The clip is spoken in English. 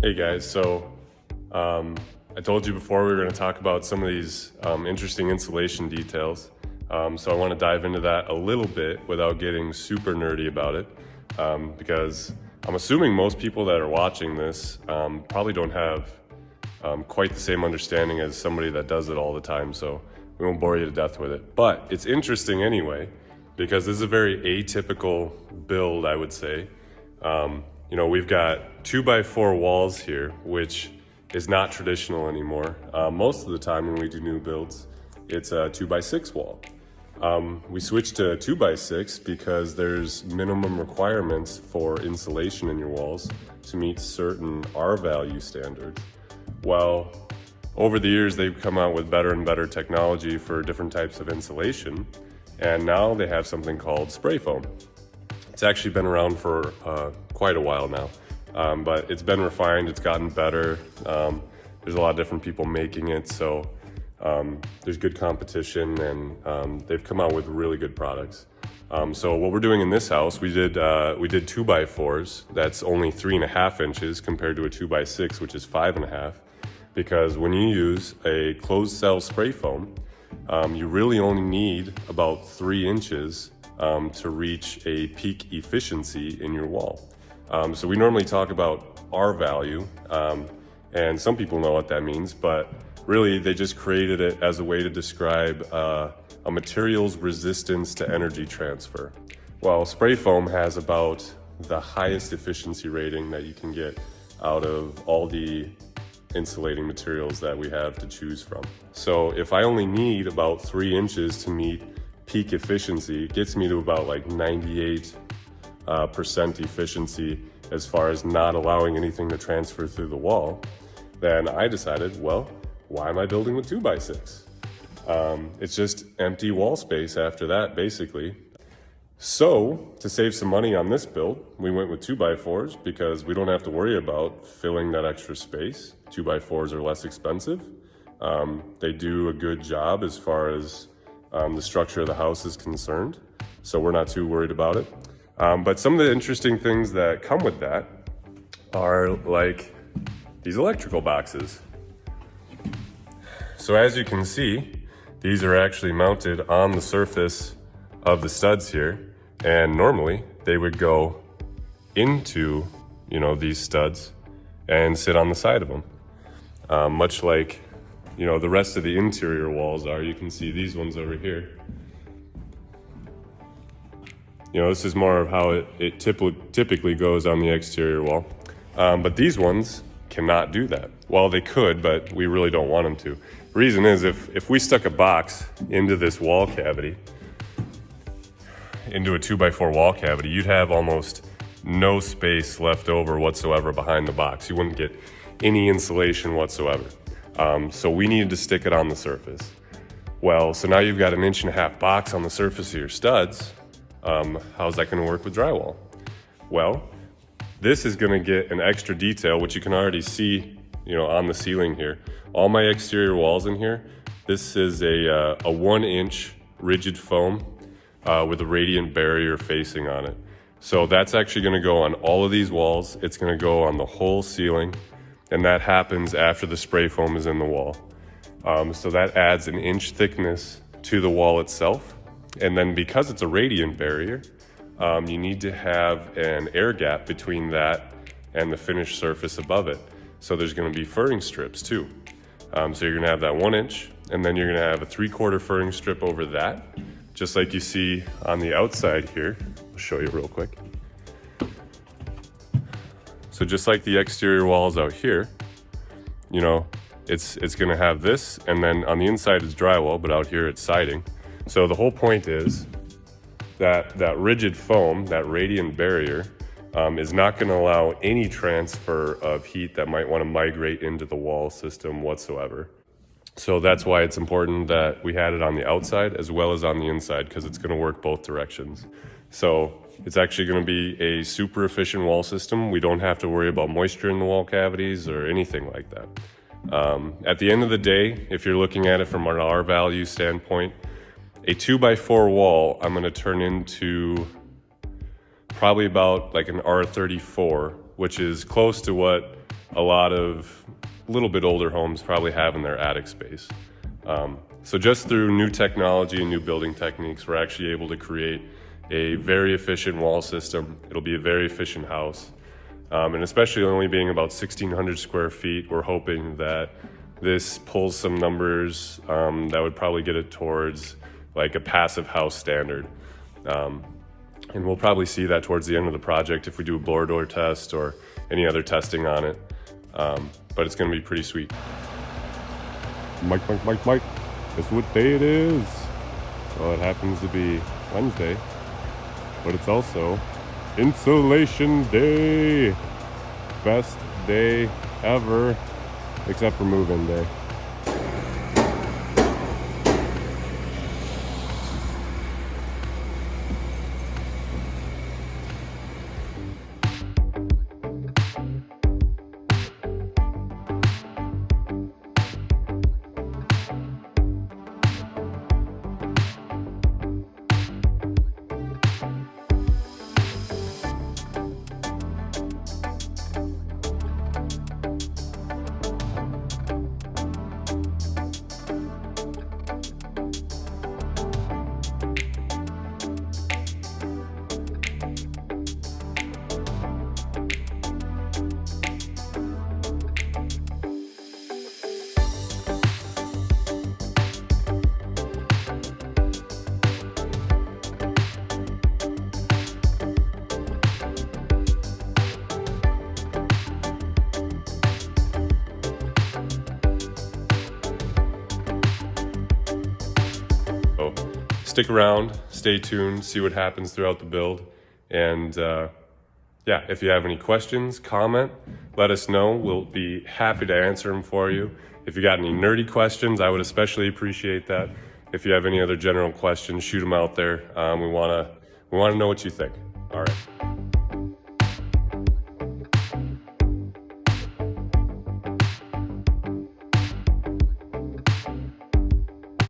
Hey guys, I told you before we were going to talk about some of these interesting insulation details. So I want to dive into that a little bit without getting super nerdy about it, because I'm assuming most people that are watching this probably don't have quite the same understanding as somebody that does it all the time. So we won't bore you to death with it. But it's interesting anyway, because this is a very atypical build, I would say. We've got 2x4 walls here, which is not traditional anymore. Most of the time when we do new builds, it's a 2x6 wall. We switched to 2x6 because there's minimum requirements for insulation in your walls to meet certain R value standards. Well, over the years, they've come out with better and better technology for different types of insulation, and now they have something called spray foam. It's actually been around for quite a while now, but it's been refined, it's gotten better. There's a lot of different people making it, so there's good competition, and they've come out with really good products. So what we're doing in this house, we did 2x4s. That's only 3.5 inches compared to a 2x6, which is 5.5. Because when you use a closed cell spray foam, you really only need about 3 inches to reach a peak efficiency in your wall. So we normally talk about R value, and some people know what that means, but really they just created it as a way to describe a material's resistance to energy transfer. Well, spray foam has about the highest efficiency rating that you can get out of all the insulating materials that we have to choose from. So if I only need about 3 inches to meet peak efficiency, it gets me to about like 98% efficiency as far as not allowing anything to transfer through the wall. Then I decided, well, why am I building with 2x6? It's just empty wall space after that, basically. So to save some money on this build, we went with 2x4s because we don't have to worry about filling that extra space. 2x4s are less expensive. They do a good job as far as the structure of the house is concerned, so we're not too worried about it. But some of the interesting things that come with that are like these electrical boxes. So as you can see, these are actually mounted on the surface of the studs here, and normally they would go into, these studs and sit on the side of them. Much like, the rest of the interior walls are. You can see these ones over here. This is more of how it typically goes on the exterior wall. But these ones cannot do that. Well, they could, but we really don't want them to. The reason is if we stuck a box into this wall cavity, into a 2x4 wall cavity, you'd have almost no space left over whatsoever behind the box. You wouldn't get any insulation whatsoever. So we needed to stick it on the surface. Well, so now you've got an 1.5 inch box on the surface of your studs. How's that going to work with drywall? Well, this is going to get an extra detail, which you can already see, on the ceiling here. All my exterior walls in here, this is a 1 inch rigid foam with a radiant barrier facing on it. So that's actually going to go on all of these walls. It's going to go on the whole ceiling, and that happens after the spray foam is in the wall. So that adds 1 inch thickness to the wall itself. And then because it's a radiant barrier, you need to have an air gap between that and the finished surface above it. So there's going to be furring strips too. So you're going to have that 1 inch, and then you're going to have a 3/4 furring strip over that, just like you see on the outside here. I'll show you real quick. So just like the exterior walls out here, it's going to have this, and then on the inside is drywall, but out here it's siding. So the whole point is that rigid foam, that radiant barrier, is not going to allow any transfer of heat that might want to migrate into the wall system whatsoever. So that's why it's important that we had it on the outside as well as on the inside, because it's going to work both directions. So it's actually going to be a super efficient wall system. We don't have to worry about moisture in the wall cavities or anything like that. At the end of the day, if you're looking at it from an R value standpoint, a 2x4 wall I'm going to turn into probably about like an R34 which is close to what a lot of a little bit older homes probably have in their attic space. So just through new technology and new building techniques, we're actually able to create a very efficient wall system. It'll be a very efficient house. And especially only being about 1,600 square feet, we're hoping that this pulls some numbers that would probably get it towards like a passive house standard. And we'll probably see that towards the end of the project if we do a blower door test or any other testing on it. But it's gonna be pretty sweet. Mike, guess what day it is? Well, it happens to be Wednesday, but it's also Insulation Day. Best day ever, except for move-in day. So stick around, stay tuned, see what happens throughout the build. And yeah, if you have any questions, comment, let us know. We'll be happy to answer them for you. If you got any nerdy questions, I would especially appreciate that. If you have any other general questions, shoot them out there. We wanna know what you think. All right.